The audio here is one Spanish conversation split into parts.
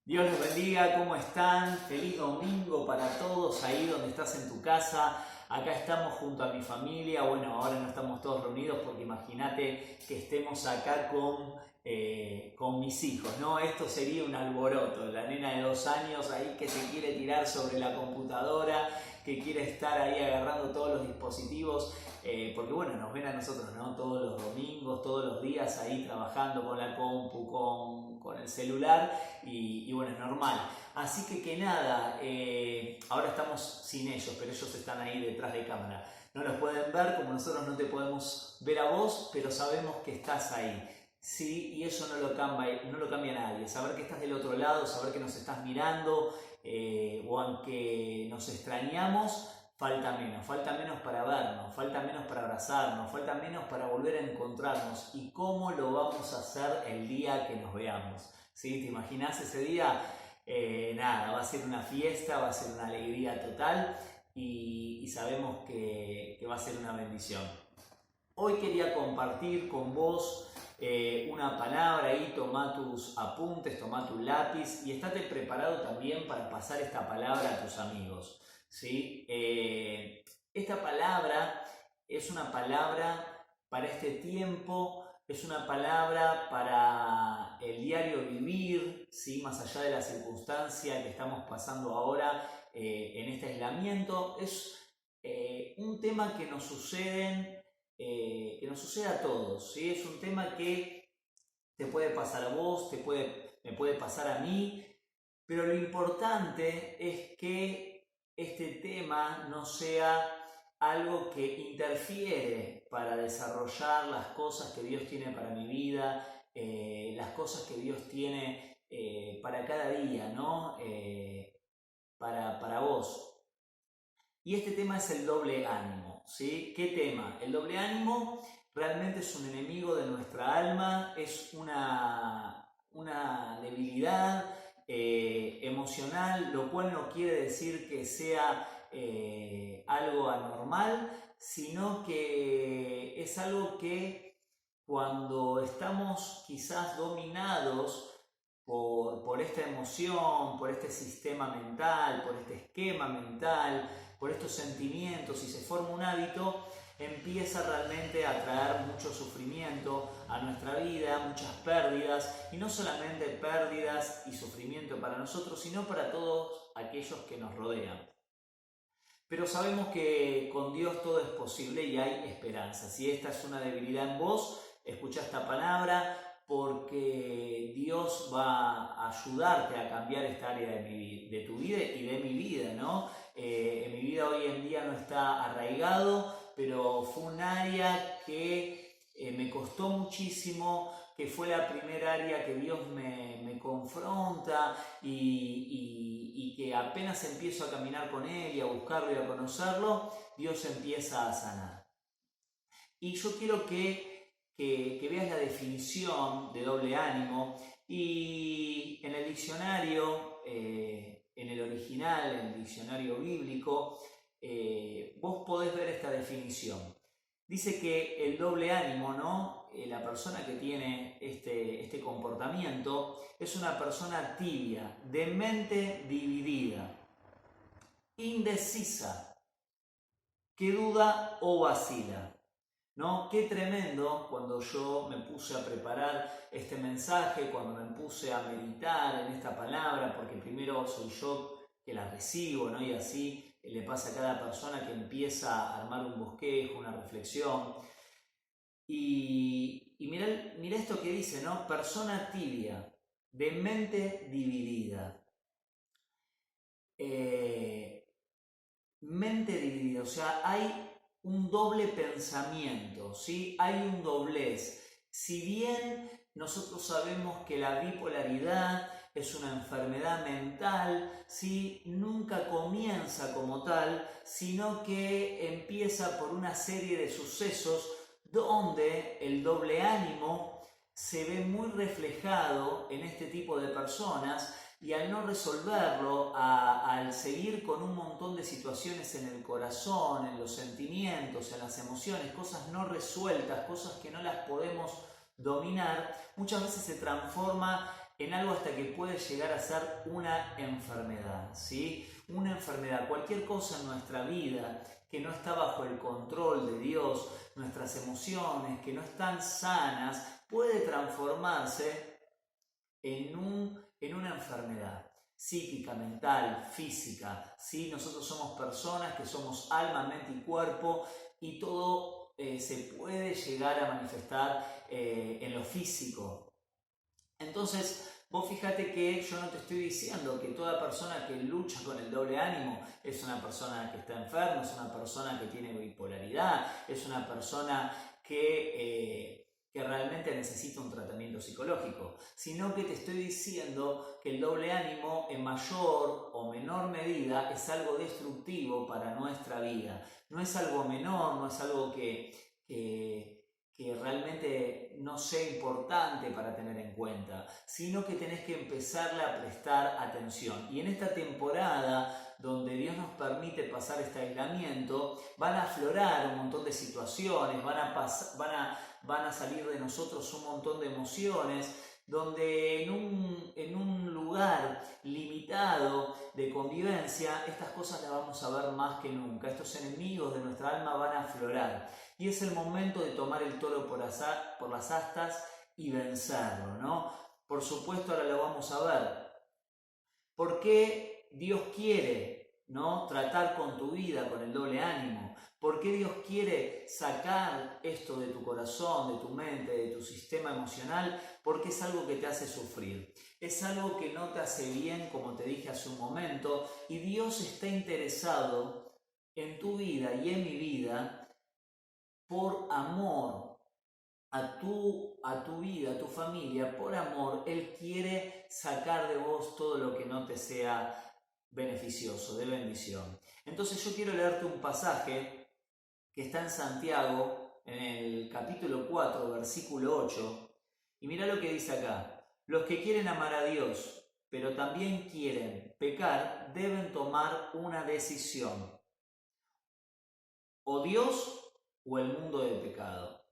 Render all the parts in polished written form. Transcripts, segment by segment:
Dios los bendiga, ¿cómo están? Feliz domingo para todos ahí donde estás en tu casa. Acá estamos junto a mi familia. Bueno, ahora no estamos todos reunidos porque imagínate que estemos acá con mis hijos, ¿no? Esto sería un alboroto. La nena de 2 años ahí que se quiere tirar sobre la computadora, que quiere estar ahí agarrando todos los dispositivos. Porque bueno, nos ven a nosotros, ¿no? Todos los domingos, todos los días ahí trabajando con la compu, con el celular y bueno, es normal. Así que nada, ahora estamos sin ellos, pero ellos están ahí detrás de cámara. No los pueden ver como nosotros no te podemos ver a vos, pero sabemos que estás ahí. Sí, y eso no lo cambia nadie. Saber que estás del otro lado, saber que nos estás mirando, o aunque nos extrañamos, falta menos para vernos, falta menos para abrazarnos, falta menos para volver a encontrarnos. ¿Y cómo lo vamos a hacer el día que nos veamos? ¿Sí? ¿Te imaginas ese día? Nada, va a ser una fiesta, va a ser una alegría total y sabemos que va a ser una bendición. Hoy quería compartir con vos una palabra ahí, toma tus apuntes, toma tu lápiz y estate preparado también para pasar esta palabra a tus amigos. ¿Sí? Esta palabra es una palabra para este tiempo, es una palabra para el diario vivir, ¿sí? Más allá de la circunstancia que estamos pasando ahora en este aislamiento. Es un tema que nos sucede a todos, ¿sí? Es un tema que te puede pasar a vos, me puede pasar a mí, pero lo importante es que este tema no sea algo que interfiere para desarrollar las cosas que Dios tiene para mi vida, las cosas que Dios tiene para cada día, ¿no? Para vos. Y este tema es el doble ánimo, ¿sí? ¿Qué tema? El doble ánimo realmente es un enemigo de nuestra alma, es una debilidad emocional, lo cual no quiere decir que sea algo anormal, sino que es algo que cuando estamos quizás dominados por esta emoción, por este sistema mental, por este esquema mental, por estos sentimientos y se forma un hábito, empieza realmente a traer mucho sufrimiento a nuestra vida, muchas pérdidas, y no solamente pérdidas y sufrimiento para nosotros, sino para todos aquellos que nos rodean. Pero sabemos que con Dios todo es posible y hay esperanza. Si esta es una debilidad en vos, escucha esta palabra porque Dios va a ayudarte a cambiar esta área de tu vida y de mi vida, ¿no? En mi vida hoy en día no está arraigado, pero fue un área que me costó muchísimo, que fue la primera área que Dios me confronta y que apenas empiezo a caminar con Él y a buscarlo y a conocerlo, Dios empieza a sanar. Y yo quiero que veas la definición de doble ánimo y en el diccionario, en el original, en el diccionario bíblico, vos podés ver esta definición. Dice que el doble ánimo, ¿no? La persona que tiene este comportamiento es una persona tibia, de mente dividida, indecisa, que duda o vacila. ¿No? Qué tremendo cuando yo me puse a preparar este mensaje, cuando me puse a meditar en esta palabra, porque primero soy yo que la recibo, ¿no? Y así le pasa a cada persona que empieza a armar un bosquejo, una reflexión. Y mira esto que dice, ¿no? Persona tibia, de mente dividida. Mente dividida, o sea, hay un doble pensamiento, ¿sí? Hay un doblez. Si bien nosotros sabemos que la bipolaridad es una enfermedad mental, ¿sí? Nunca comienza como tal, sino que empieza por una serie de sucesos donde el doble ánimo se ve muy reflejado en este tipo de personas y al no resolverlo, al seguir con un montón de situaciones en el corazón, en los sentimientos, en las emociones, cosas no resueltas, cosas que no las podemos dominar, muchas veces se transforma en algo hasta que puede llegar a ser una enfermedad, ¿sí? Una enfermedad, cualquier cosa en nuestra vida que no está bajo el control de Dios, nuestras emociones que no están sanas, puede transformarse en una enfermedad psíquica, mental, física, ¿sí? Nosotros somos personas que somos alma, mente y cuerpo, y todo se puede llegar a manifestar en lo físico. Entonces, vos fíjate que yo no te estoy diciendo que toda persona que lucha con el doble ánimo es una persona que está enferma, es una persona que tiene bipolaridad, es una persona que realmente necesita un tratamiento psicológico, sino que te estoy diciendo que el doble ánimo en mayor o menor medida es algo destructivo para nuestra vida. No es algo menor, no es algo que realmente no sea importante para tener en cuenta, sino que tenés que empezarle a prestar atención. Y en esta temporada donde Dios nos permite pasar este aislamiento, van a aflorar un montón de situaciones, van a salir de nosotros un montón de emociones, donde en un lugar limitado de convivencia, estas cosas las vamos a ver más que nunca. Estos enemigos de nuestra alma van a aflorar. Y es el momento de tomar el toro por las astas y vencerlo, ¿no? Por supuesto, ahora lo vamos a ver. ¿Por qué Dios quiere, ¿no?, tratar con tu vida, con el doble ánimo? ¿Por qué Dios quiere sacar esto de tu corazón, de tu mente, de tu sistema emocional? Porque es algo que te hace sufrir. Es algo que no te hace bien, como te dije hace un momento, y Dios está interesado en tu vida y en mi vida por amor a tu vida, a tu familia, por amor. Él quiere sacar de vos todo lo que no te sea beneficioso, de bendición. Entonces yo quiero leerte un pasaje que está en Santiago, en el capítulo 4, versículo 8, y mira lo que dice acá. Los que quieren amar a Dios, pero también quieren pecar, deben tomar una decisión. O Dios o el mundo del pecado.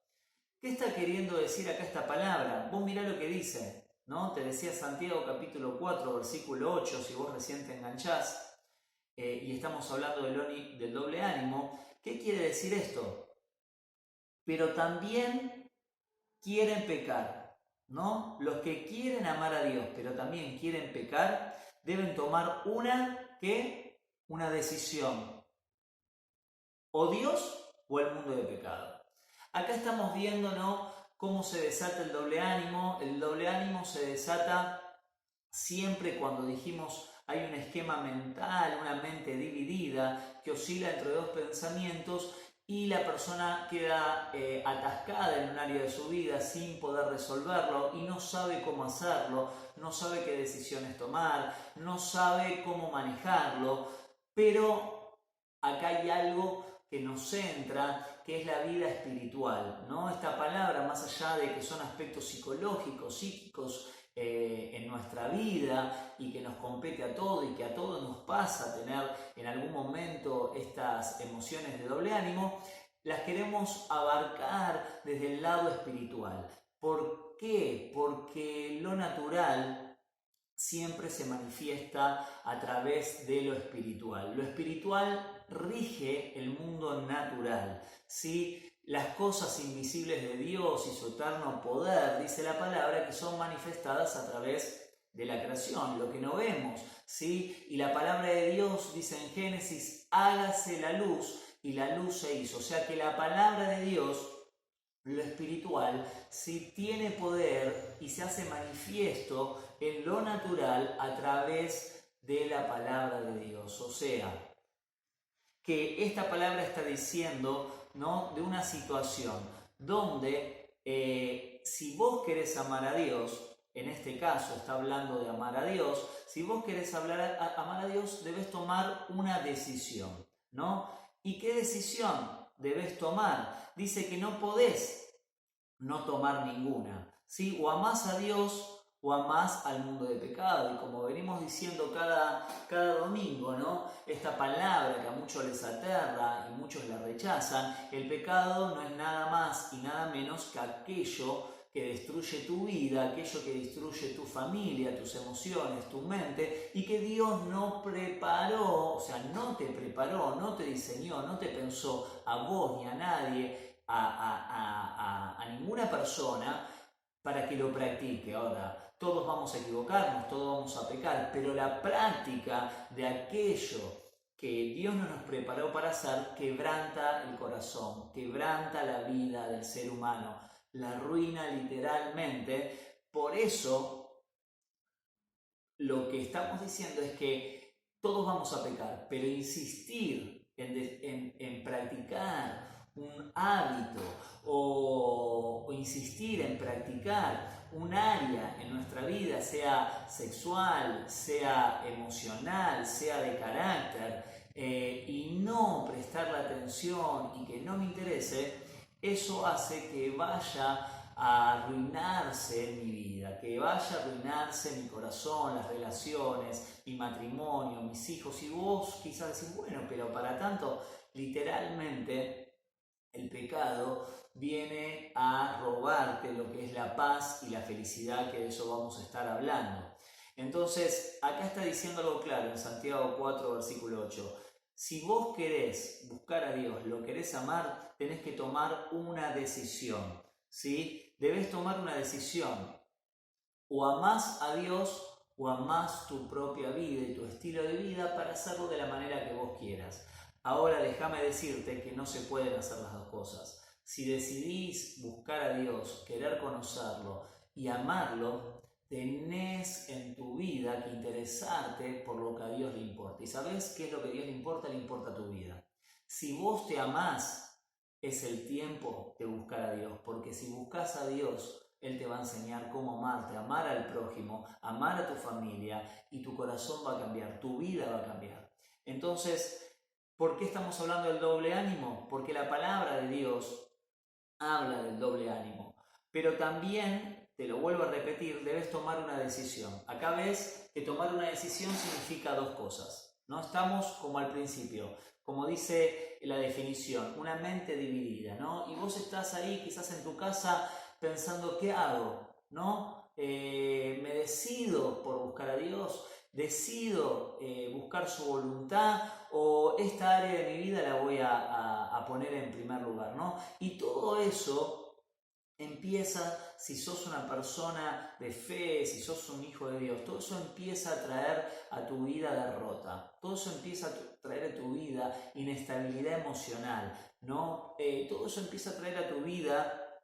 ¿Qué está queriendo decir acá esta palabra? Vos mirá lo que dice, ¿no? Te decía Santiago capítulo 4, versículo 8, si vos recién te enganchás, y estamos hablando del doble ánimo. ¿Qué quiere decir esto? Pero también quieren pecar, ¿no? Los que quieren amar a Dios, pero también quieren pecar, deben tomar una decisión. O Dios o el mundo de pecado. Acá estamos viendo, ¿no?, cómo se desata el doble ánimo. El doble ánimo se desata siempre cuando dijimos hay un esquema mental, una mente dividida que oscila entre dos pensamientos y la persona queda atascada en un área de su vida sin poder resolverlo y no sabe cómo hacerlo, no sabe qué decisiones tomar, no sabe cómo manejarlo, pero acá hay algo que nos centra, que es la vida espiritual, ¿no? Esta palabra, más allá de que son aspectos psicológicos, psíquicos en nuestra vida y que nos compete a todo y que a todos nos pasa tener en algún momento estas emociones de doble ánimo, las queremos abarcar desde el lado espiritual. ¿Por qué? Porque lo natural siempre se manifiesta a través de lo espiritual. Lo espiritual rige el mundo natural, ¿sí? Las cosas invisibles de Dios y su eterno poder, dice la palabra, que son manifestadas a través de la creación, lo que no vemos, ¿sí? Y la palabra de Dios dice en Génesis, hágase la luz, y la luz se hizo. O sea que la palabra de Dios, lo espiritual, sí tiene poder y se hace manifiesto en lo natural a través de la palabra de Dios. O sea, que esta palabra está diciendo, ¿no?, de una situación donde si vos querés amar a Dios, en este caso está hablando de amar a Dios, si vos querés amar a Dios, debes tomar una decisión, ¿no? ¿Y qué decisión debes tomar? Dice que no podés no tomar ninguna, ¿sí? O amás a Dios o amás al mundo de pecado. Y como venimos diciendo cada domingo, ¿no?, esta palabra que a muchos les aterra y muchos la rechazan, el pecado no es nada más y nada menos que aquello que destruye tu vida, aquello que destruye tu familia, tus emociones, tu mente, y que Dios no preparó, o sea, no te preparó, no te diseñó, no te pensó a vos ni a nadie, a ninguna persona para que lo practique. Ahora, todos vamos a equivocarnos, todos vamos a pecar, pero la práctica de aquello que Dios no nos preparó para hacer quebranta el corazón, quebranta la vida del ser humano, la arruina literalmente. Por eso, lo que estamos diciendo es que todos vamos a pecar, pero insistir en practicar un hábito o insistir en practicar un área en nuestra vida, sea sexual, sea emocional, sea de carácter, y no prestar la atención y que no me interese, eso hace que vaya a arruinarse mi vida, que vaya a arruinarse mi corazón, las relaciones, mi matrimonio, mis hijos. Y vos quizás decís, bueno, pero para tanto, literalmente el pecado viene a robarte lo que es la paz y la felicidad, que de eso vamos a estar hablando. Entonces, acá está diciendo algo claro en Santiago 4, versículo 8. Si vos querés buscar a Dios, lo querés amar, tenés que tomar una decisión, ¿sí? Debes tomar una decisión. O amás a Dios o amás tu propia vida y tu estilo de vida para hacerlo de la manera que vos quieras. Ahora déjame decirte que no se pueden hacer las dos cosas. Si decidís buscar a Dios, querer conocerlo y amarlo, tenés en tu vida que interesarte por lo que a Dios le importa. ¿Y sabés qué es lo que a Dios le importa? Le importa tu vida. Si vos te amás, es el tiempo de buscar a Dios, porque si buscas a Dios, Él te va a enseñar cómo amarte, amar al prójimo, amar a tu familia, y tu corazón va a cambiar, tu vida va a cambiar. Entonces, ¿por qué estamos hablando del doble ánimo? Porque la palabra de Dios habla del doble ánimo, pero también, te lo vuelvo a repetir, debes tomar una decisión. Acá ves que tomar una decisión significa dos cosas, ¿no? Estamos como al principio, como dice la definición, una mente dividida, ¿no? Y vos estás ahí quizás en tu casa pensando, ¿qué hago? ¿No? Me decido por buscar a Dios, decido buscar su voluntad, o esta área de mi vida la voy a poner en primer lugar, ¿no? Y todo eso empieza, si sos una persona de fe, si sos un hijo de Dios, todo eso empieza a traer a tu vida derrota, todo eso empieza a traer a tu vida inestabilidad emocional, ¿no? Todo eso empieza a traer a tu vida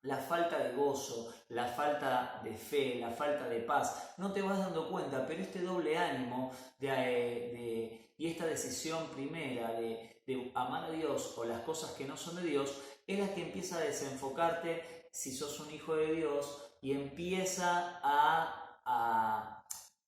la falta de gozo, la falta de fe, la falta de paz. No te vas dando cuenta, pero este doble ánimo y esta decisión primera de amar a Dios o las cosas que no son de Dios es la que empieza a desenfocarte si sos un hijo de Dios y empieza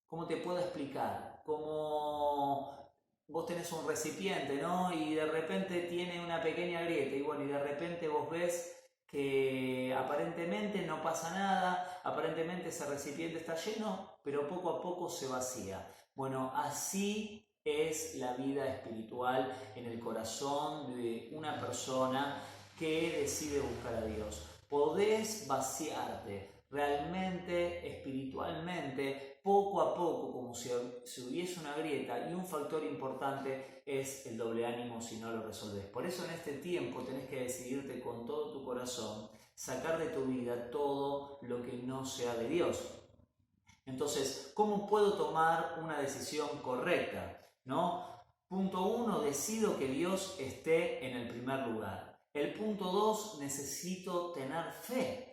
¿cómo te puedo explicar? Como vos tenés un recipiente, ¿no? Y de repente tiene una pequeña grieta y bueno, y de repente vos ves que aparentemente no pasa nada, aparentemente ese recipiente está lleno, pero poco a poco se vacía. Bueno, así es la vida espiritual en el corazón de una persona que decide buscar a Dios. Podés vaciarte realmente, espiritualmente, poco a poco, como si hubiese una grieta, y un factor importante es el doble ánimo si no lo resolves. Por eso en este tiempo tenés que decidirte con todo tu corazón, sacar de tu vida todo lo que no sea de Dios. Entonces, ¿cómo puedo tomar una decisión correcta? ¿No? Punto 1, decido que Dios esté en el primer lugar. El punto 2, necesito tener fe.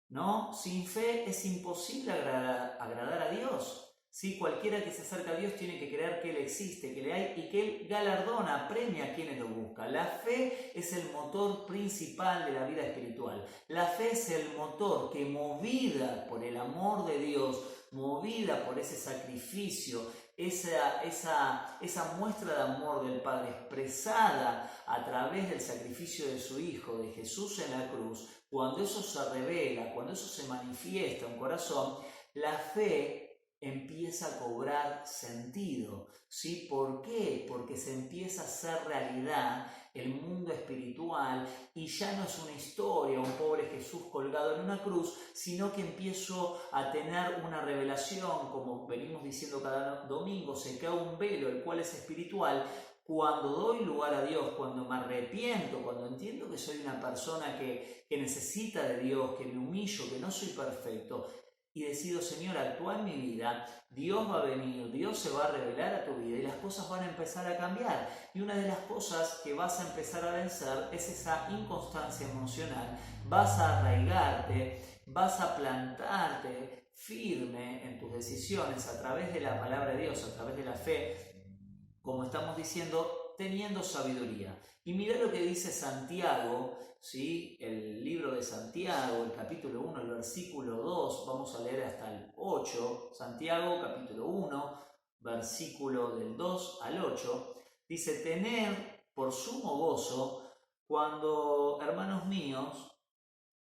¿No? Sin fe es imposible agradar a Dios. ¿Sí? Cualquiera que se acerca a Dios tiene que creer que Él existe, que le hay y que Él galardona, premia a quienes lo buscan. La fe es el motor principal de la vida espiritual. La fe es el motor que, movida por el amor de Dios, movida por ese sacrificio, esa muestra de amor del Padre expresada a través del sacrificio de su Hijo, de Jesús en la cruz, cuando eso se revela, cuando eso se manifiesta en un corazón, la fe empieza a cobrar sentido, ¿sí? ¿Por qué? Porque se empieza a hacer realidad el mundo espiritual y ya no es una historia, un pobre Jesús colgado en una cruz, sino que empiezo a tener una revelación, como venimos diciendo cada domingo, se cae un velo, el cual es espiritual. Cuando doy lugar a Dios, cuando me arrepiento, cuando entiendo que soy una persona que necesita de Dios, que me humillo, que no soy perfecto, y decido, Señor, actúa en mi vida, Dios va a venir, Dios se va a revelar a tu vida y las cosas van a empezar a cambiar. Y una de las cosas que vas a empezar a vencer es esa inconstancia emocional. Vas a arraigarte, vas a plantarte firme en tus decisiones a través de la palabra de Dios, a través de la fe, como estamos diciendo, teniendo sabiduría. Y mira lo que dice Santiago, ¿sí? El libro de Santiago, el capítulo 1, el versículo 2, vamos a leer hasta el 8, Santiago capítulo 1, versículo del 2 al 8, dice, tener por sumo gozo cuando, hermanos míos,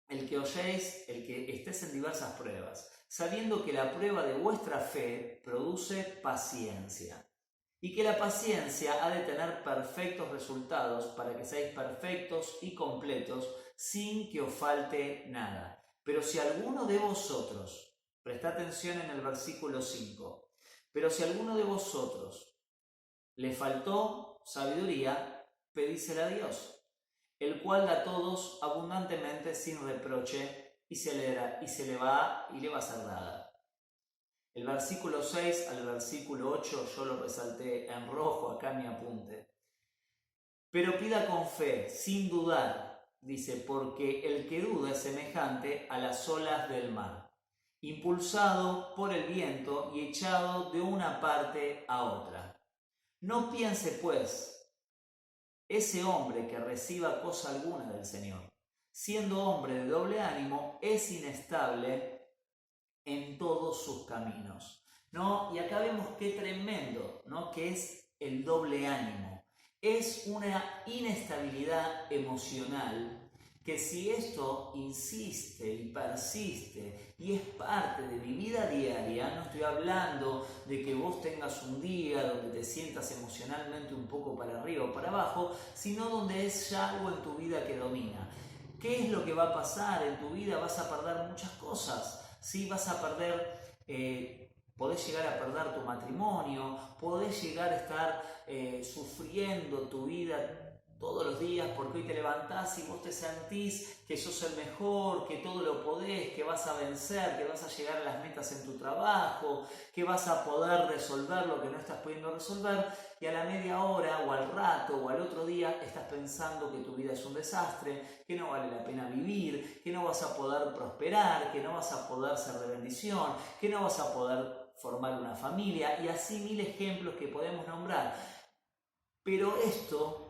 el que oyéis, el que estés en diversas pruebas, sabiendo que la prueba de vuestra fe produce paciencia. Y que la paciencia ha de tener perfectos resultados para que seáis perfectos y completos sin que os falte nada. Pero si alguno de vosotros, presta atención en el versículo 5, pero si alguno de vosotros le faltó sabiduría, pedísela a Dios, el cual da a todos abundantemente sin reproche y le va a ser dada. El versículo 6 al versículo 8 yo lo resalté en rojo acá en mi apunte. Pero pida con fe, sin dudar, dice, porque el que duda es semejante a las olas del mar, impulsado por el viento y echado de una parte a otra. No piense, pues, ese hombre que reciba cosa alguna del Señor. Siendo hombre de doble ánimo, es inestable en todos sus caminos, ¿no? Y acá vemos qué tremendo, ¿no? Que es el doble ánimo. Es una inestabilidad emocional que si esto insiste y persiste y es parte de mi vida diaria, no estoy hablando de que vos tengas un día donde te sientas emocionalmente un poco para arriba o para abajo, sino donde es ya algo en tu vida que domina. ¿Qué es lo que va a pasar en tu vida? Vas a perder muchas cosas. ¿Sí? Vas a perder, podés llegar a perder tu matrimonio, podés llegar a estar sufriendo tu vida todos los días porque hoy te levantás y vos te sentís que sos el mejor, que todo lo podés, que vas a vencer, que vas a llegar a las metas en tu trabajo, que vas a poder resolver lo que no estás pudiendo resolver, y a la media hora o al rato o al otro día estás pensando que tu vida es un desastre, que no vale la pena vivir, que no vas a poder prosperar, que no vas a poder ser de bendición, que no vas a poder formar una familia, y así mil ejemplos que podemos nombrar. Pero esto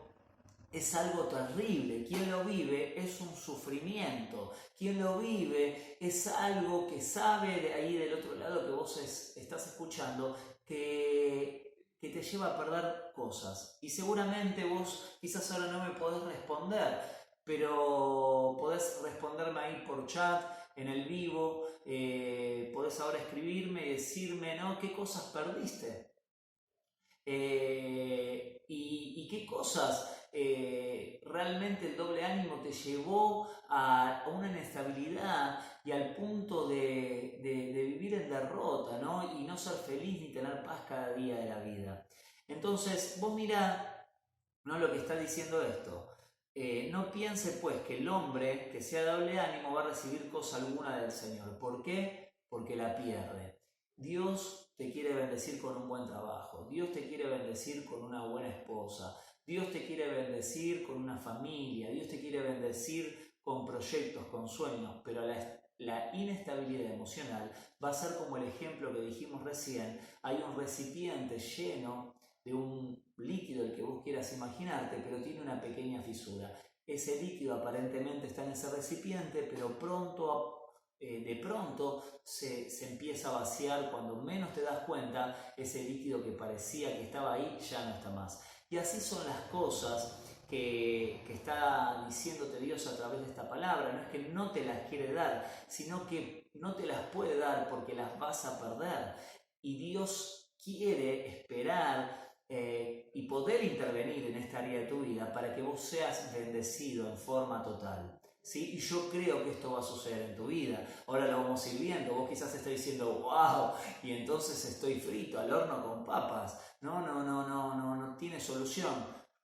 es algo terrible. Quien lo vive es un sufrimiento. Quien lo vive es algo que sabe de ahí del otro lado que vos estás escuchando, que te lleva a perder cosas. Y seguramente vos quizás ahora no me podés responder, pero podés responderme ahí por chat, en el vivo, podés ahora escribirme y decirme, ¿no? ¿Qué cosas perdiste? Y qué cosas realmente el doble ánimo te llevó a una inestabilidad y al punto de vivir en derrota, ¿no? Y no ser feliz ni tener paz cada día de la vida. Entonces, vos mirá, ¿no? Lo que está diciendo esto. No piense pues que el hombre que sea de doble ánimo va a recibir cosa alguna del Señor. ¿Por qué? Porque la pierde. Dios te quiere bendecir con un buen trabajo, Dios te quiere bendecir con una buena esposa, Dios te quiere bendecir con una familia, Dios te quiere bendecir con proyectos, con sueños, pero la inestabilidad emocional va a ser como el ejemplo que dijimos recién. Hay un recipiente lleno de un líquido, el que vos quieras imaginarte, pero tiene una pequeña fisura. Ese líquido aparentemente está en ese recipiente, pero de pronto se empieza a vaciar. Cuando menos te das cuenta, ese líquido que parecía que estaba ahí ya no está más. Y así son las cosas que está diciéndote Dios a través de esta palabra. No es que no te las quiere dar, sino que no te las puede dar porque las vas a perder. y Dios quiere esperar y poder intervenir en esta área de tu vida para que vos seas bendecido en forma total. ¿Sí? Y yo creo que esto va a suceder en tu vida. Ahora lo vamos a ir viendo. Vos quizás estés diciendo, wow, y entonces estoy frito al horno con papas. No tiene solución.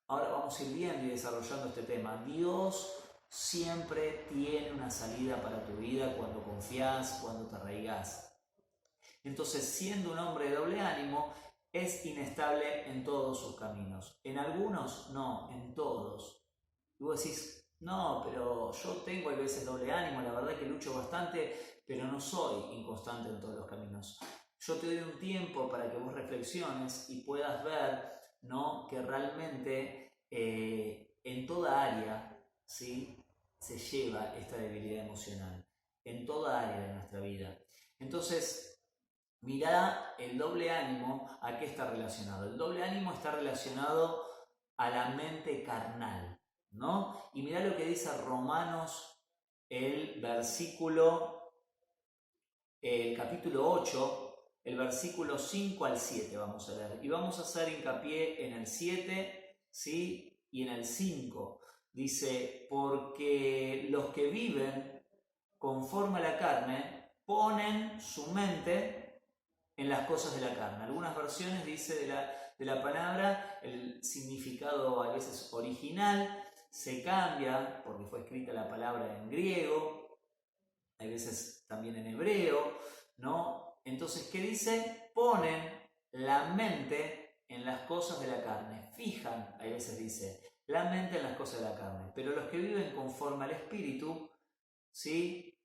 Ahora vamos a ir viendo y desarrollando este tema. Dios siempre tiene una salida para tu vida cuando confías, cuando te arraigás. Entonces, siendo un hombre de doble ánimo, es inestable en todos sus caminos. En algunos, no, en todos. Y vos decís, no, pero yo tengo a veces doble ánimo, la verdad que lucho bastante, pero no soy inconstante en todos los caminos. Yo te doy un tiempo para que vos reflexiones y puedas ver, ¿no?, que realmente en toda área, ¿sí?, se lleva esta debilidad emocional, en toda área de nuestra vida. Entonces, mirá el doble ánimo, ¿a qué está relacionado? El doble ánimo está relacionado a la mente carnal, ¿no? Y mirá lo que dice Romanos, el capítulo 8, el versículo 5 al 7 vamos a leer. Y vamos a hacer hincapié en el 7, ¿sí?, y en el 5. Dice, porque los que viven conforme a la carne ponen su mente en las cosas de la carne. Algunas versiones dice de la palabra, el significado a veces original se cambia porque fue escrita la palabra en griego, hay veces también en hebreo, ¿no? Entonces, ¿qué dice? Ponen la mente en las cosas de la carne, fijan, hay veces dice, la mente en las cosas de la carne, pero los que viven conforme al Espíritu, ¿sí?,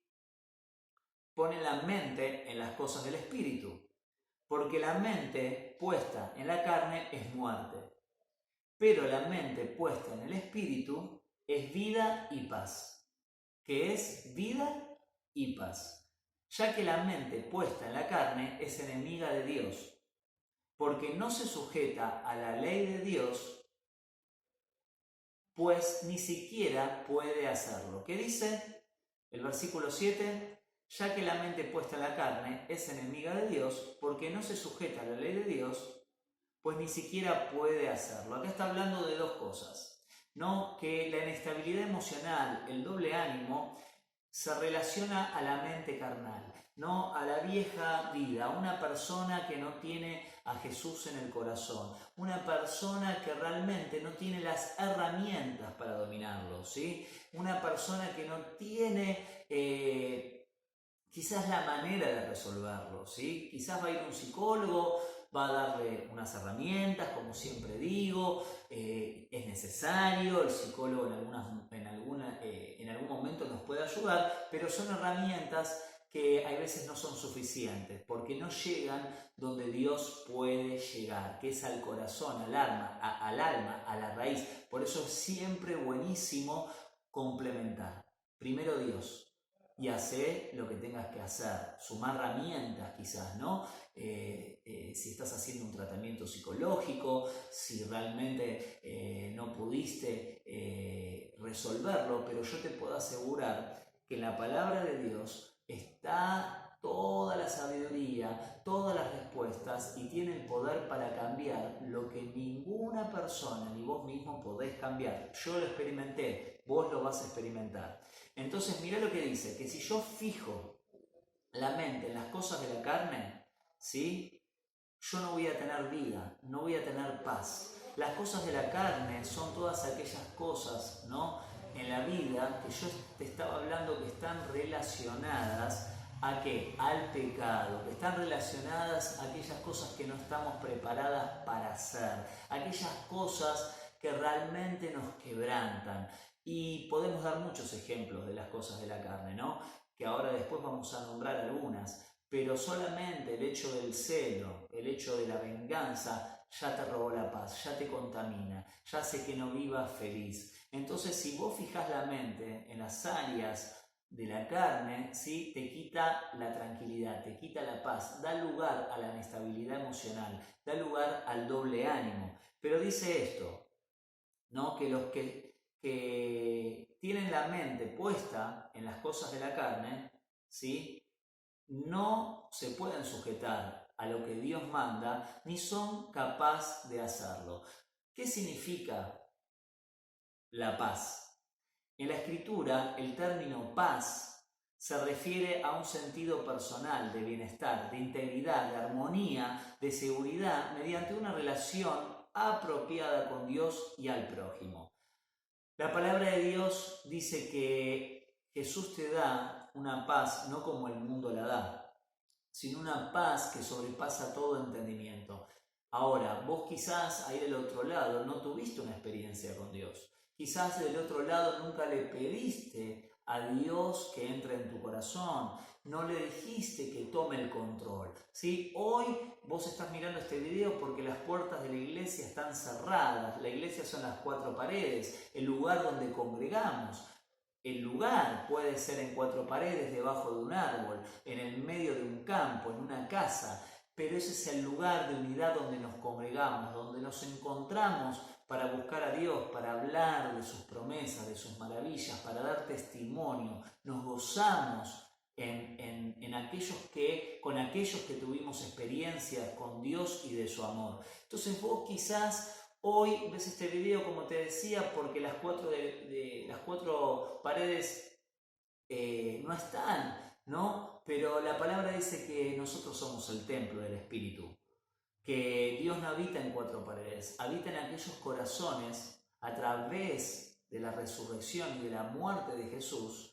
ponen la mente en las cosas del Espíritu. Porque la mente puesta en la carne es muerte, pero la mente puesta en el Espíritu es vida y paz. ¿Qué es vida y paz? Ya que la mente puesta en la carne es enemiga de Dios, porque no se sujeta a la ley de Dios, pues ni siquiera puede hacerlo. ¿Qué dice el versículo 7? Ya que la mente puesta en la carne es enemiga de Dios, porque no se sujeta a la ley de Dios, pues ni siquiera puede hacerlo. Acá está hablando de dos cosas, ¿no? Que la inestabilidad emocional, el doble ánimo, se relaciona a la mente carnal, ¿no?, a la vieja vida, a una persona que no tiene a Jesús en el corazón, una persona que realmente no tiene las herramientas para dominarlo, ¿sí? Una persona que no tiene quizás la manera de resolverlo, ¿sí? Quizás va a ir a un psicólogo, va a darle unas herramientas, como siempre digo, es necesario, el psicólogo en algún momento nos puede ayudar, pero son herramientas que a veces no son suficientes, porque no llegan donde Dios puede llegar, que es al corazón, al alma, a la raíz. Por eso es siempre buenísimo complementar. Primero Dios, y hace lo que tengas que hacer, sumar herramientas quizás, ¿no? Si estás haciendo un tratamiento psicológico, si realmente no pudiste resolverlo, pero yo te puedo asegurar que en la palabra de Dios está toda la sabiduría, todas las respuestas y tiene el poder para cambiar lo que ninguna persona ni vos mismo podés cambiar. Yo lo experimenté, vos lo vas a experimentar. Entonces mirá lo que dice, que si yo fijo la mente en las cosas de la carne, ¿sí?, yo no voy a tener vida, no voy a tener paz. Las cosas de la carne son todas aquellas cosas, ¿no?, en la vida que yo te estaba hablando que están relacionadas ¿a qué? Al pecado, que están relacionadas a aquellas cosas que no estamos preparadas para hacer, aquellas cosas que realmente nos quebrantan. Y podemos dar muchos ejemplos de las cosas de la carne, ¿no?, que ahora después vamos a nombrar algunas, pero solamente el hecho del celo, el hecho de la venganza, ya te robó la paz, ya te contamina, ya hace que no vivas feliz. Entonces, si vos fijás la mente en las áreas de la carne, ¿sí?, te quita la tranquilidad, te quita la paz, da lugar a la inestabilidad emocional, da lugar al doble ánimo. Pero dice esto, ¿no?, que los que tienen la mente puesta en las cosas de la carne, ¿sí?, no se pueden sujetar a lo que Dios manda, ni son capaces de hacerlo. ¿Qué significa la paz? En la Escritura, el término paz se refiere a un sentido personal de bienestar, de integridad, de armonía, de seguridad, mediante una relación apropiada con Dios y al prójimo. La palabra de Dios dice que Jesús te da una paz no como el mundo la da, sino una paz que sobrepasa todo entendimiento. Ahora, vos quizás ahí del otro lado no tuviste una experiencia con Dios. Quizás del otro lado nunca le pediste a Dios que entre en tu corazón, no le dijiste que tome el control. ¿Sí? Hoy vos estás mirando este video porque las puertas de la iglesia están cerradas. La iglesia son las 4 paredes, el lugar donde congregamos. El lugar puede ser en 4 paredes, debajo de un árbol, en el medio de un campo, en una casa, pero ese es el lugar de unidad donde nos congregamos, donde nos encontramos para buscar a Dios, para hablar de sus promesas, de sus maravillas, para dar testimonio. Nos gozamos con aquellos que tuvimos experiencias con Dios y de su amor. Entonces vos quizás hoy ves este video, como te decía, porque las 4 paredes no están, ¿no? Pero la palabra dice que nosotros somos el templo del Espíritu, que Dios no habita en 4 paredes, habita en aquellos corazones a través de la resurrección y de la muerte de Jesús.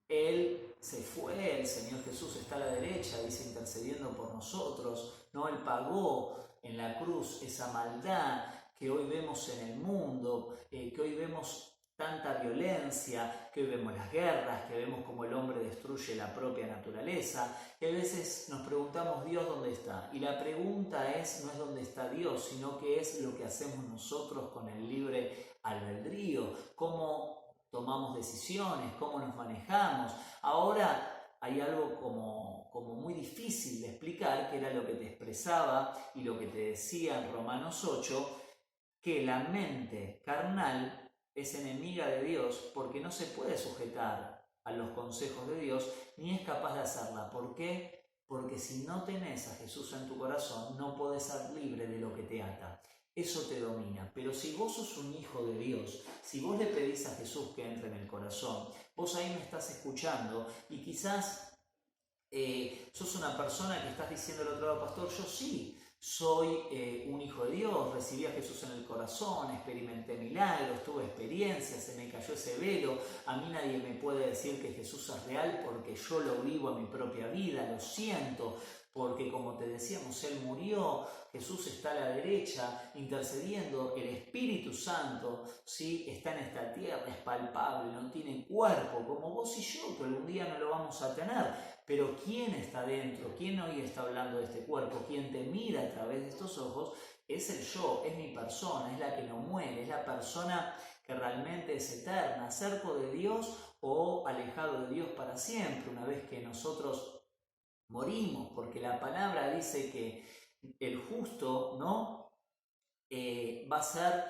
Él se fue, el Señor Jesús está a la derecha, dice, intercediendo por nosotros, ¿no? Él pagó en la cruz esa maldad que hoy vemos en el mundo, que hoy vemos tanta violencia, que hoy vemos las guerras, que vemos cómo el hombre destruye la propia naturaleza, que a veces nos preguntamos, ¿Dios dónde está? Y la pregunta no es dónde está Dios, sino qué es lo que hacemos nosotros con el libre albedrío, cómo tomamos decisiones, cómo nos manejamos. Ahora hay algo como muy difícil de explicar, que era lo que te expresaba y lo que te decía en Romanos 8, que la mente carnal es enemiga de Dios porque no se puede sujetar a los consejos de Dios ni es capaz de hacerla. ¿Por qué? Porque si no tenés a Jesús en tu corazón, no podés ser libre de lo que te ata. Eso te domina. Pero si vos sos un hijo de Dios, si vos le pedís a Jesús que entre en el corazón, vos ahí me estás escuchando y quizás sos una persona que estás diciendo al otro lado, pastor, yo sí soy un hijo de Dios, recibí a Jesús en el corazón, experimenté milagros, tuve experiencias, se me cayó ese velo, a mí nadie me puede decir que Jesús es real porque yo lo vivo en mi propia vida, lo siento, porque como te decíamos, Él murió, Jesús está a la derecha intercediendo, el Espíritu Santo, ¿sí? Está en esta tierra, es palpable, no tiene cuerpo, como vos y yo, que algún día no lo vamos a tener. Pero ¿quién está dentro? ¿Quién hoy está hablando de este cuerpo? ¿Quién te mira a través de estos ojos? Es el yo, es mi persona, es la que no muere, es la persona que realmente es eterna, cerca de Dios o alejado de Dios para siempre, una vez que nosotros morimos, porque la palabra dice que el justo, ¿no? Va a ser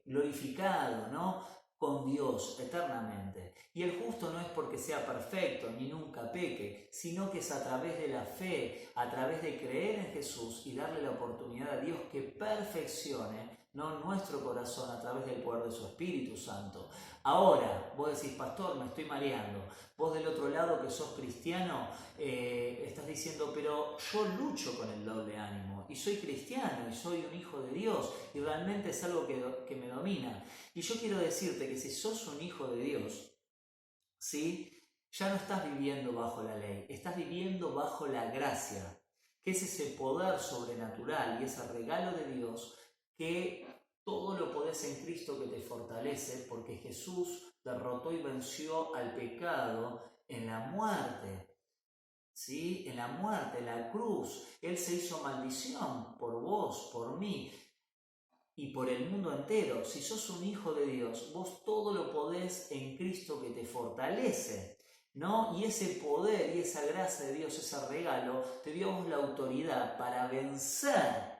glorificado, ¿no? Con Dios eternamente. Y el justo no es porque sea perfecto ni nunca peque, sino que es a través de la fe, a través de creer en Jesús y darle la oportunidad a Dios que perfeccione, ¿no?, nuestro corazón a través del poder de su Espíritu Santo. Ahora, vos decís, pastor, me estoy mareando. Vos del otro lado que sos cristiano, estás diciendo, pero yo lucho con el doble ánimo y soy cristiano y soy un hijo de Dios y realmente es algo que me domina. Y yo quiero decirte que si sos un hijo de Dios, ¿sí?, ya no estás viviendo bajo la ley, estás viviendo bajo la gracia, que es ese poder sobrenatural y ese regalo de Dios que todo lo podés en Cristo que te fortalece, porque Jesús derrotó y venció al pecado en la muerte. ¿Sí? En la muerte, en la cruz, Él se hizo maldición por vos, por mí y por el mundo entero. Si sos un hijo de Dios, vos todo lo podés en Cristo que te fortalece, ¿no? Y ese poder y esa gracia de Dios, ese regalo, te dio a vos la autoridad para vencer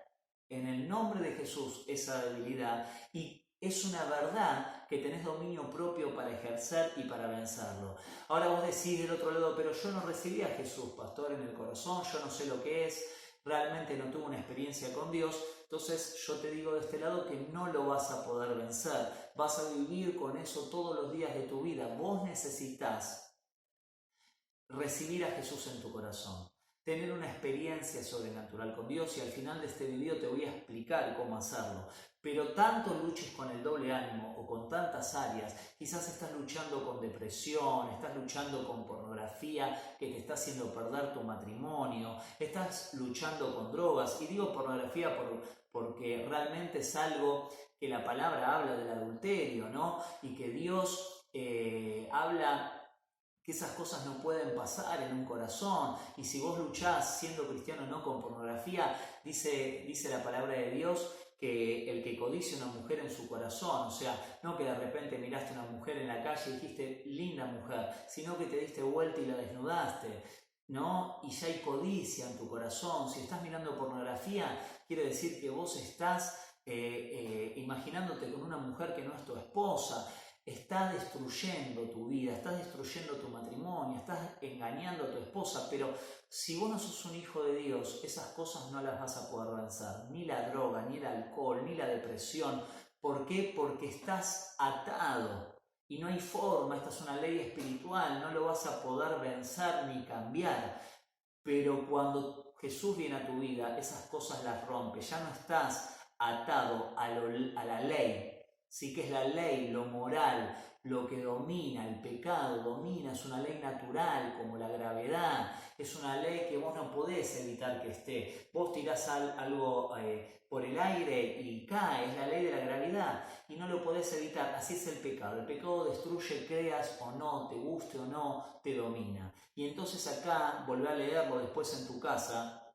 en el nombre de Jesús esa debilidad y es una verdad que tenés dominio propio para ejercer y para vencerlo. Ahora vos decís del otro lado, pero yo no recibí a Jesús, pastor, en el corazón, yo no sé lo que es, realmente no tuve una experiencia con Dios. Entonces yo te digo de este lado que no lo vas a poder vencer, vas a vivir con eso todos los días de tu vida. Vos necesitas recibir a Jesús en tu corazón, tener una experiencia sobrenatural con Dios, y al final de este video te voy a explicar cómo hacerlo. Pero tanto luches con el doble ánimo o con tantas áreas, quizás estás luchando con depresión, estás luchando con pornografía que te está haciendo perder tu matrimonio, estás luchando con drogas, y digo pornografía porque realmente es algo que la palabra habla del adulterio, ¿no? Y que Dios habla que esas cosas no pueden pasar en un corazón, y si vos luchás siendo cristiano no con pornografía, dice la palabra de Dios que el que codicia una mujer en su corazón, o sea, no que de repente miraste a una mujer en la calle y dijiste linda mujer, sino que te diste vuelta y la desnudaste, ¿no? Y ya hay codicia en tu corazón. Si estás mirando pornografía, quiere decir que vos estás imaginándote con una mujer que no es tu esposa. Estás destruyendo tu vida, estás destruyendo tu matrimonio, estás engañando a tu esposa. Pero si vos no sos un hijo de Dios, esas cosas no las vas a poder vencer, ni la droga, ni el alcohol, ni la depresión. ¿Por qué? Porque estás atado y no hay forma. Esta es una ley espiritual, no lo vas a poder vencer ni cambiar. Pero cuando Jesús viene a tu vida, esas cosas las rompe. Ya no estás atado a la ley. Sí, que es la ley, lo moral, lo que domina, el pecado domina, es una ley natural como la gravedad, es una ley que vos no podés evitar que esté. Vos tirás algo por el aire y cae, es la ley de la gravedad y no lo podés evitar. Así es el pecado destruye, creas o no, te guste o no, te domina. Y entonces acá, volvé a leerlo después en tu casa,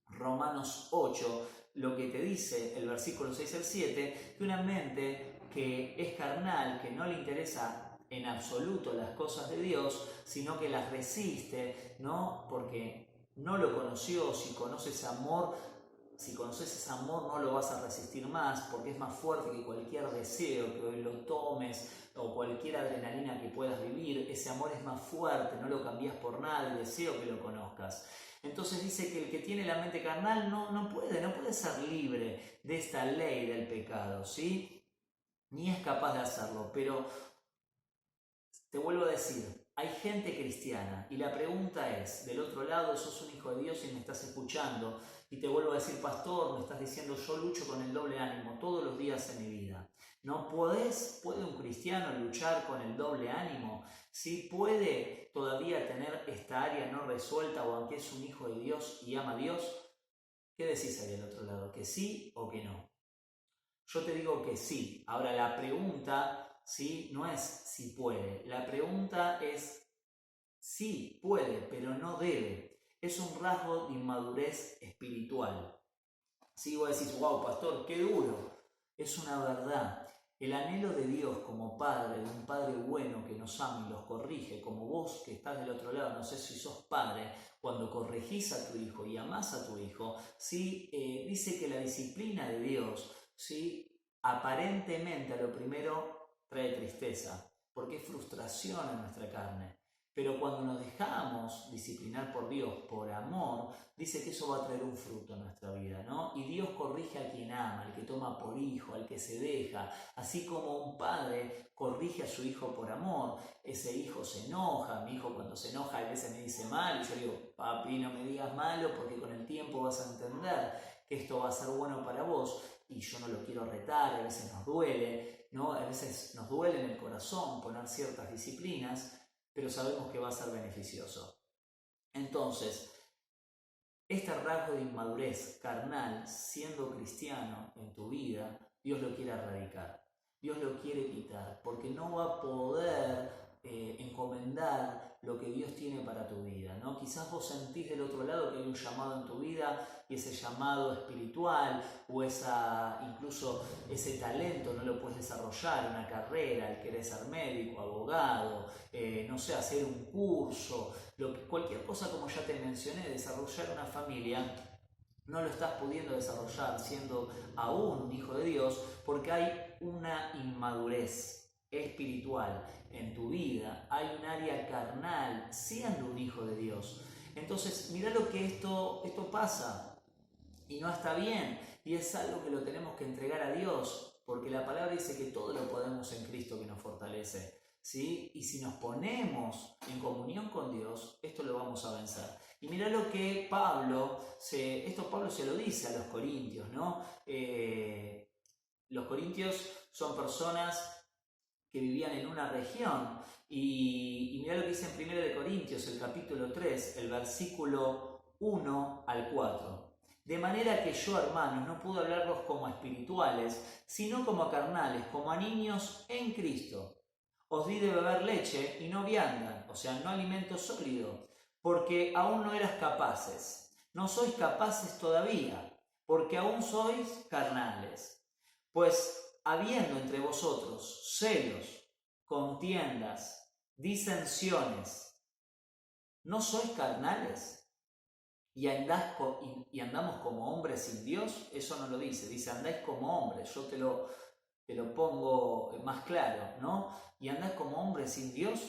Romanos 8, lo que te dice el versículo 6 al 7, que una mente que es carnal, que no le interesa en absoluto las cosas de Dios, sino que las resiste, ¿no? Porque no lo conoció. Si conoces ese amor no lo vas a resistir más, porque es más fuerte que cualquier deseo que hoy lo tomes o cualquier adrenalina que puedas vivir. Ese amor es más fuerte, no lo cambias por nada, el deseo que lo conozcas. Entonces dice que el que tiene la mente carnal no puede ser libre de esta ley del pecado, ¿sí? Ni es capaz de hacerlo. Pero te vuelvo a decir, hay gente cristiana, y la pregunta es, del otro lado sos un hijo de Dios y me estás escuchando, y te vuelvo a decir, pastor, me estás diciendo, yo lucho con el doble ánimo todos los días en mi vida. ¿No puede un cristiano luchar con el doble ánimo? ¿Sí puede todavía tener esta área no resuelta, o aunque es un hijo de Dios y ama a Dios? ¿Qué decís ahí del otro lado? ¿Que sí o que no? Yo te digo que sí. Ahora la pregunta, ¿sí?, no es si puede. La pregunta es sí puede, pero no debe. Es un rasgo de inmadurez espiritual. Si vos decís, wow, pastor, qué duro. Es una verdad. El anhelo de Dios como padre, de un padre bueno que nos ama y los corrige, como vos que estás del otro lado, no sé si sos padre, cuando corregís a tu hijo y amás a tu hijo, ¿sí? Dice que la disciplina de Dios, ¿sí?, aparentemente a lo primero trae tristeza, porque es frustración en nuestra carne. Pero cuando nos dejamos disciplinar por Dios, por amor, dice que eso va a traer un fruto en nuestra vida, ¿no? Y Dios corrige a quien ama, al que toma por hijo, al que se deja. Así como un padre corrige a su hijo por amor, ese hijo se enoja. Mi hijo cuando se enoja a veces me dice mal, y yo digo, papi, no me digas malo, porque con el tiempo vas a entender que esto va a ser bueno para vos. Y yo no lo quiero retar, a veces nos duele, ¿no? A veces nos duele en el corazón poner ciertas disciplinas, pero sabemos que va a ser beneficioso. Entonces, este rasgo de inmadurez carnal, siendo cristiano en tu vida, Dios lo quiere erradicar, Dios lo quiere quitar, porque no va a poder encomendar lo que Dios tiene para tu vida, ¿no? Quizás vos sentís del otro lado que hay un llamado en tu vida, y ese llamado espiritual o incluso ese talento no lo puedes desarrollar, una carrera, el querer ser médico, abogado, no sé, hacer un curso, cualquier cosa, como ya te mencioné, desarrollar una familia. no lo estás pudiendo desarrollar siendo aún un hijo de Dios, porque hay una inmadurez espiritual en tu vida, hay un área carnal siendo un hijo de Dios. Entonces, mira lo que esto pasa y no está bien, y es algo que lo tenemos que entregar a Dios, porque la palabra dice que todo lo podemos en Cristo que nos fortalece, ¿sí? Y si nos ponemos en comunión con Dios, esto lo vamos a vencer. Y mira lo que Pablo se lo dice a los corintios, ¿no? Los corintios son personas que vivían en una región, y mira lo que dice en 1 Corintios, el capítulo 3, el versículo 1 al 4. De manera que yo, hermanos, no pude hablarlos como a espirituales, sino como a carnales, como a niños en Cristo. Os di de beber leche y no vianda, o sea, no alimento sólido, porque aún no eras capaces. No sois capaces todavía, porque aún sois carnales. Pues habiendo entre vosotros celos, contiendas, disensiones, ¿no sois carnales? Y andamos como hombres sin Dios. Eso no lo dice andáis como hombres. Yo te lo pongo más claro, ¿no? Y andás como hombres sin Dios,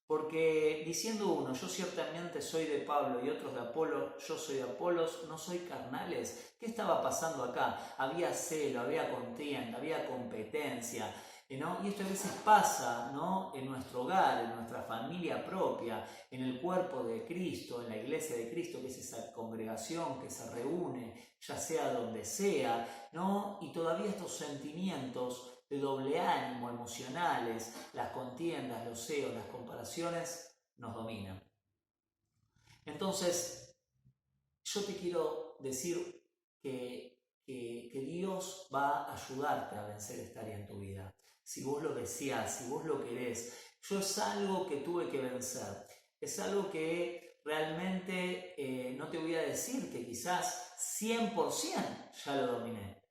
porque diciendo uno, yo ciertamente soy de Pablo, y otros de Apolo, yo soy de Apolos, no soy carnales. ¿Qué estaba pasando acá? Había celo, había contienda, había competencia, ¿no? Y esto a veces pasa, ¿no? En nuestro hogar, en nuestra familia propia, en el cuerpo de Cristo, en la iglesia de Cristo, que es esa congregación que se reúne, ya sea donde sea, ¿no? Y todavía estos sentimientos de doble ánimo, emocionales, las contiendas, los celos, las comparaciones, nos dominan. Entonces, yo te quiero decir que Dios va a ayudarte a vencer esta área en tu vida. Si vos lo deseás, si vos lo querés. Yo es algo que tuve que vencer. Es algo que realmente no te voy a decir que quizás 100% ya lo dominé,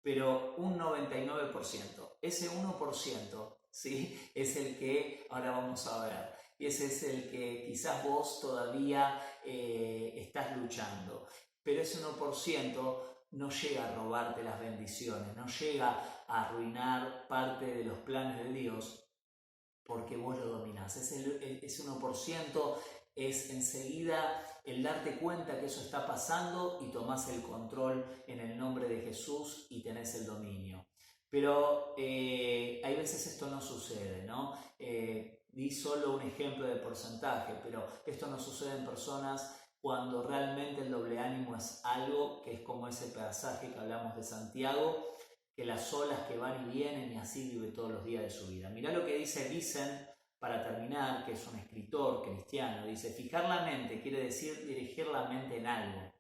pero un 99%. Ese 1%, ¿sí? Es el que ahora vamos a ver. Y ese es el que quizás vos todavía estás luchando. Pero ese 1% no llega a robarte las bendiciones, no llega a arruinar parte de los planes de Dios, porque vos lo dominás. Ese 1% es enseguida el darte cuenta que eso está pasando y tomás el control en el nombre de Jesús y tenés el dominio. Pero hay veces esto no sucede, ¿no? Di solo un ejemplo de porcentaje, pero esto no sucede en personas cuando realmente el doble ánimo es algo que es como ese pasaje que hablamos de Santiago, que las olas que van y vienen, y así vive todos los días de su vida. Mirá lo que dice Vincent, para terminar, que es un escritor cristiano. Dice, fijar la mente quiere decir dirigir la mente en algo,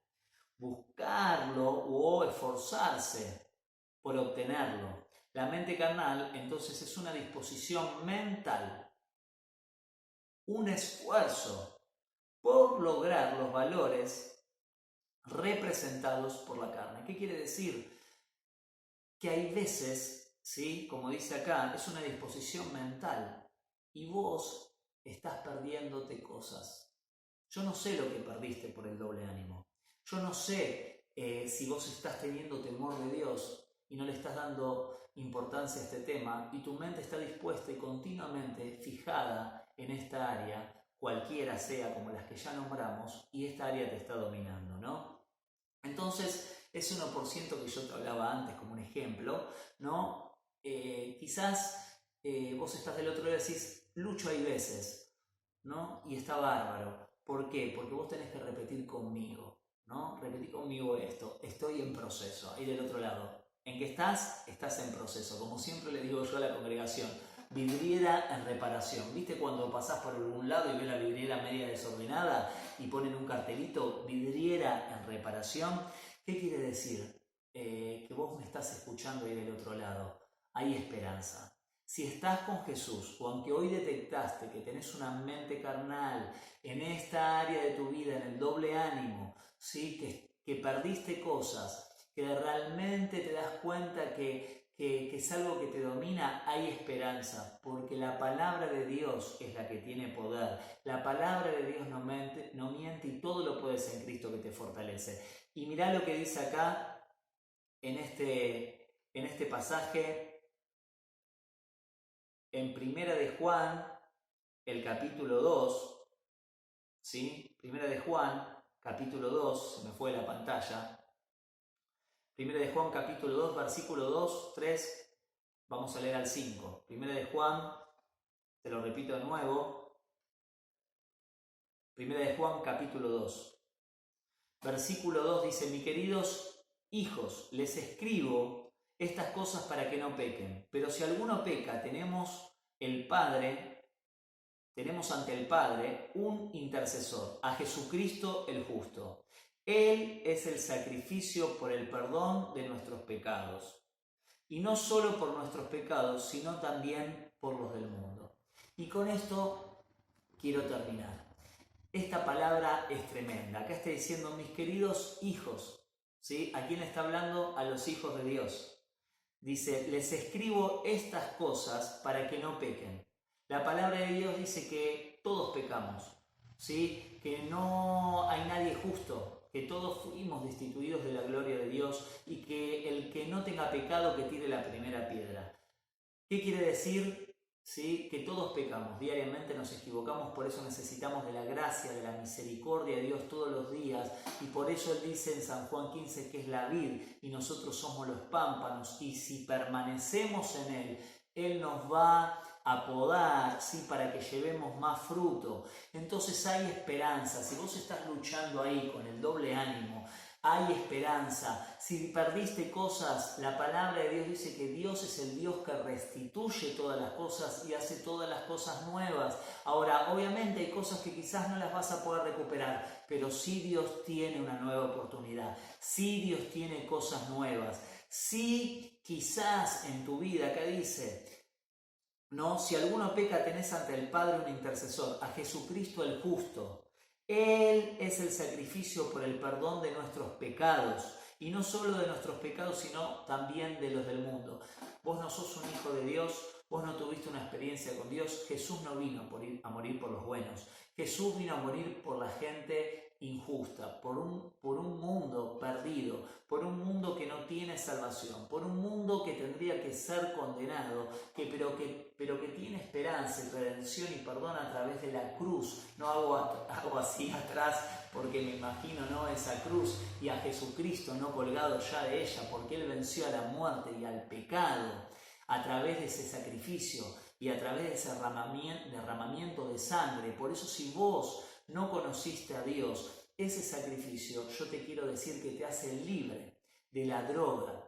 buscarlo o esforzarse por obtenerlo. La mente carnal, entonces, es una disposición mental, un esfuerzo por lograr los valores representados por la carne. ¿Qué quiere decir? Que hay veces, ¿sí? Como dice acá, es una disposición mental y vos estás perdiéndote cosas. Yo no sé lo que perdiste por el doble ánimo. Yo no sé si vos estás teniendo temor de Dios y no le estás dando importancia a este tema, y tu mente está dispuesta y continuamente fijada en esta área, cualquiera sea como las que ya nombramos, y esta área te está dominando, ¿no? Entonces, ese 1% que yo te hablaba antes como un ejemplo, ¿no? Quizás vos estás del otro lado y decís, lucho hay veces, ¿no? Y está bárbaro. ¿Por qué? Porque vos tenés que repetir conmigo, ¿no? Repetir conmigo esto, estoy en proceso, ahí del otro lado. ¿En qué estás? Estás en proceso. Como siempre le digo yo a la congregación, vidriera en reparación. ¿Viste cuando pasás por algún lado y ves la vidriera media desordenada y ponen un cartelito, vidriera en reparación? ¿Qué quiere decir? Que vos me estás escuchando ahí del otro lado. Hay esperanza. Si estás con Jesús, o aunque hoy detectaste que tenés una mente carnal en esta área de tu vida, en el doble ánimo, ¿sí? que perdiste cosas, que realmente te das cuenta que es algo que te domina, hay esperanza, porque la palabra de Dios es la que tiene poder. La palabra de Dios no miente y todo lo puedes en Cristo que te fortalece. Y mirá lo que dice acá en este pasaje, en Primera de Juan, el capítulo 2, ¿sí? Primera de Juan, capítulo 2, se me fue la pantalla. Primera de Juan, capítulo 2, versículo 2, 3, vamos a leer al 5. Primera de Juan, te lo repito de nuevo. Primera de Juan, capítulo 2. Versículo 2 dice: mis queridos hijos, les escribo estas cosas para que no pequen. Pero si alguno peca, tenemos ante el Padre un intercesor, a Jesucristo el justo. Él es el sacrificio por el perdón de nuestros pecados. Y no solo por nuestros pecados, sino también por los del mundo. Y con esto quiero terminar. Esta palabra es tremenda. Acá está diciendo mis queridos hijos. ¿Sí? ¿A quién le está hablando? A los hijos de Dios. Dice, les escribo estas cosas para que no pequen. La palabra de Dios dice que todos pecamos, ¿sí? Que no hay nadie justo, que todos fuimos destituidos de la gloria de Dios y que el que no tenga pecado que tire la primera piedra. ¿Qué quiere decir? ¿Sí? Que todos pecamos, diariamente nos equivocamos, por eso necesitamos de la gracia, de la misericordia de Dios todos los días, y por eso Él dice en San Juan 15 que es la vid y nosotros somos los pámpanos, y si permanecemos en Él, Él nos va a podar, ¿sí? Para que llevemos más fruto. Entonces hay esperanza. Si vos estás luchando ahí con el doble ánimo, hay esperanza. Si perdiste cosas, la palabra de Dios dice que Dios es el Dios que restituye todas las cosas y hace todas las cosas nuevas. Ahora, obviamente hay cosas que quizás no las vas a poder recuperar, pero sí Dios tiene una nueva oportunidad. Sí Dios tiene cosas nuevas. Sí, quizás en tu vida, acá dice, ¿no? Si alguno peca, tenés ante el Padre un intercesor, a Jesucristo el justo. Él es el sacrificio por el perdón de nuestros pecados, y no solo de nuestros pecados, sino también de los del mundo. Vos no sos un hijo de Dios, vos no tuviste una experiencia con Dios. Jesús no vino a morir por los buenos. Jesús vino a morir por la gente injusta, por un mundo perdido, por un mundo que no tiene salvación, por un mundo que tendría que ser condenado, pero que tiene esperanza y redención y perdón a través de la cruz. No hago así atrás porque me imagino, ¿no?, esa cruz y a Jesucristo no colgado ya de ella, porque Él venció a la muerte y al pecado a través de ese sacrificio y a través de ese derramamiento de sangre. Por eso, si vos no conociste a Dios, ese sacrificio, yo te quiero decir que te hace libre de la droga,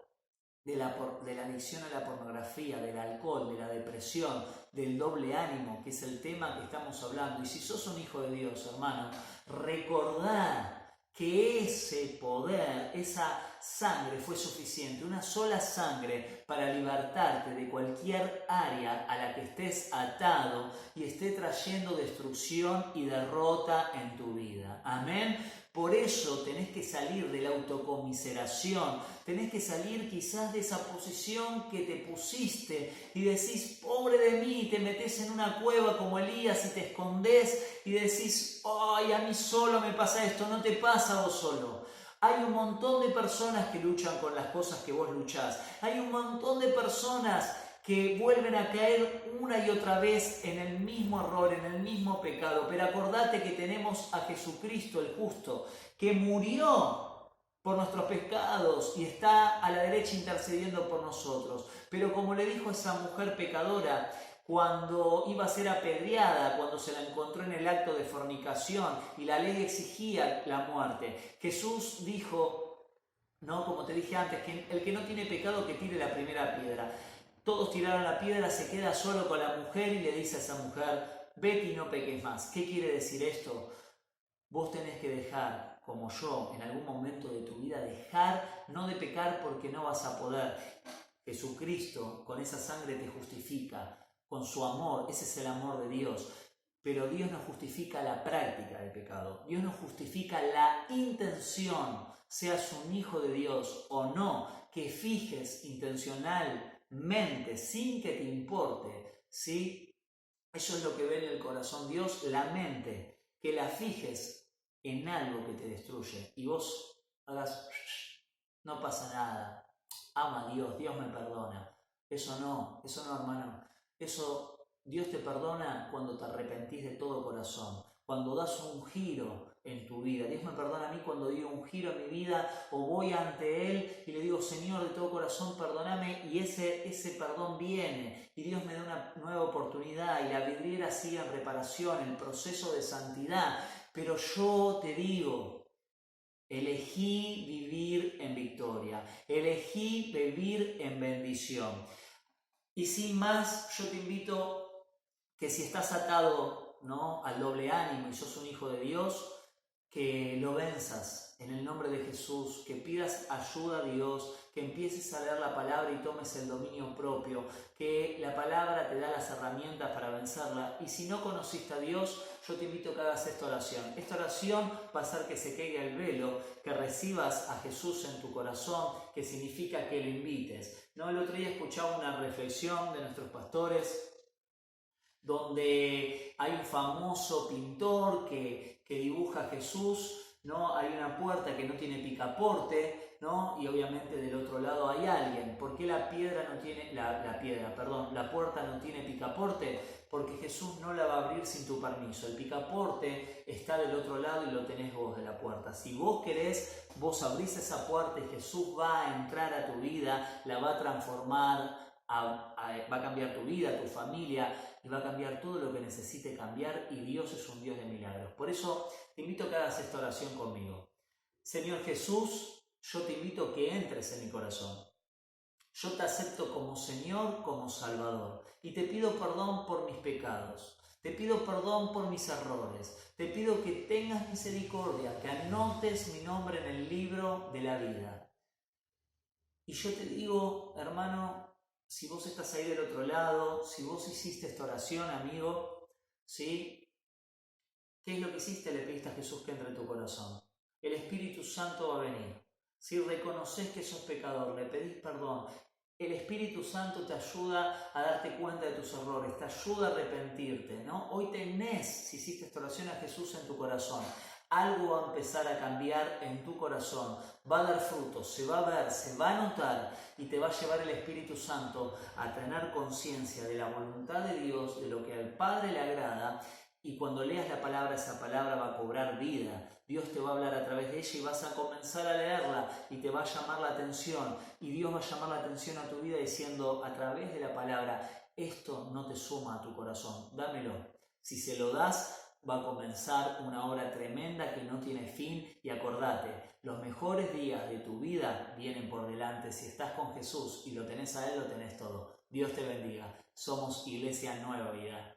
de la adicción a la pornografía, del alcohol, de la depresión, del doble ánimo, que es el tema que estamos hablando. Y si sos un hijo de Dios, hermano, recordá que ese poder, esa sangre fue suficiente, una sola sangre para libertarte de cualquier área a la que estés atado y esté trayendo destrucción y derrota en tu vida. Amén. Por eso tenés que salir de la autocomiseración, tenés que salir quizás de esa posición que te pusiste y decís, pobre de mí, te metés en una cueva como Elías y te escondés y decís, ay, a mí solo me pasa esto. No te pasa a vos solo. Hay un montón de personas que luchan con las cosas que vos luchás. Hay un montón de personas que vuelven a caer una y otra vez en el mismo error, en el mismo pecado. Pero acordate que tenemos a Jesucristo el justo, que murió por nuestros pecados y está a la derecha intercediendo por nosotros. Pero como le dijo esa mujer pecadora, cuando iba a ser apedreada, cuando se la encontró en el acto de fornicación y la ley exigía la muerte, Jesús dijo, no, como te dije antes, que el que no tiene pecado que tire la primera piedra. Todos tiraron la piedra, se queda solo con la mujer y le dice a esa mujer, vete y no peques más. ¿Qué quiere decir esto? Vos tenés que dejar, como yo, en algún momento de tu vida, dejar no de pecar porque no vas a poder. Jesucristo con esa sangre te justifica, con su amor, ese es el amor de Dios. Pero Dios no justifica la práctica del pecado, Dios no justifica la intención, seas un hijo de Dios o no, que fijes intencionalmente, sin que te importe, ¿sí? Eso es lo que ve en el corazón Dios, la mente, que la fijes en algo que te destruye. Y vos hagas, no pasa nada, ama a Dios, Dios me perdona. Eso no, hermano. Eso, Dios te perdona cuando te arrepentís de todo corazón, cuando das un giro en tu vida. Dios me perdona a mí cuando doy un giro en mi vida o voy ante Él y le digo, Señor, de todo corazón, perdóname, y ese perdón viene y Dios me da una nueva oportunidad y la vidriera sigue en reparación, el proceso de santidad. Pero yo te digo, elegí vivir en victoria, elegí vivir en bendición. Y sin más, yo te invito que si estás atado, ¿no?, al doble ánimo y sos un hijo de Dios, que lo venzas en el nombre de Jesús, que pidas ayuda a Dios, que empieces a leer la palabra y tomes el dominio propio, que la palabra te da las herramientas para vencerla. Y si no conociste a Dios, yo te invito a que hagas esta oración. Esta oración va a hacer que se caiga el velo, que recibas a Jesús en tu corazón, que significa que lo invites. ¿No? El otro día escuchaba una reflexión de nuestros pastores donde hay un famoso pintor que dibuja a Jesús, ¿no? Hay una puerta que no tiene picaporte, ¿no? Y obviamente del otro lado hay alguien. ¿Por qué la puerta no tiene picaporte? Porque Jesús no la va a abrir sin tu permiso. El picaporte está del otro lado y lo tenés vos de la puerta. Si vos querés, vos abrís esa puerta y Jesús va a entrar a tu vida, la va a transformar, va a cambiar tu vida, tu familia, y va a cambiar todo lo que necesite cambiar, y Dios es un Dios de milagros. Por eso te invito a que hagas esta oración conmigo. Señor Jesús, yo te invito a que entres en mi corazón. Yo te acepto como Señor, como Salvador, y te pido perdón por mis pecados. Te pido perdón por mis errores. Te pido que tengas misericordia, que anotes mi nombre en el libro de la vida. Y yo te digo, hermano, si vos estás ahí del otro lado, si vos hiciste esta oración, amigo, ¿sí? ¿Qué es lo que hiciste? Le pediste a Jesús que entre en tu corazón. El Espíritu Santo va a venir. Si reconoces que sos pecador, le pedís perdón, el Espíritu Santo te ayuda a darte cuenta de tus errores, te ayuda a arrepentirte, ¿no? Hoy tenés, si hiciste esta oración, a Jesús en tu corazón. Algo va a empezar a cambiar en tu corazón, va a dar frutos, se va a ver, se va a notar, y te va a llevar el Espíritu Santo a tener conciencia de la voluntad de Dios, de lo que al Padre le agrada, y cuando leas la palabra, esa palabra va a cobrar vida. Dios te va a hablar a través de ella y vas a comenzar a leerla y te va a llamar la atención, y Dios va a llamar la atención a tu vida diciendo a través de la palabra, esto no te suma a tu corazón, dámelo. Si se lo das, va a comenzar una obra tremenda que no tiene fin, y acordate, los mejores días de tu vida vienen por delante. Si estás con Jesús y lo tenés a Él, lo tenés todo. Dios te bendiga. Somos Iglesia Nueva Vida.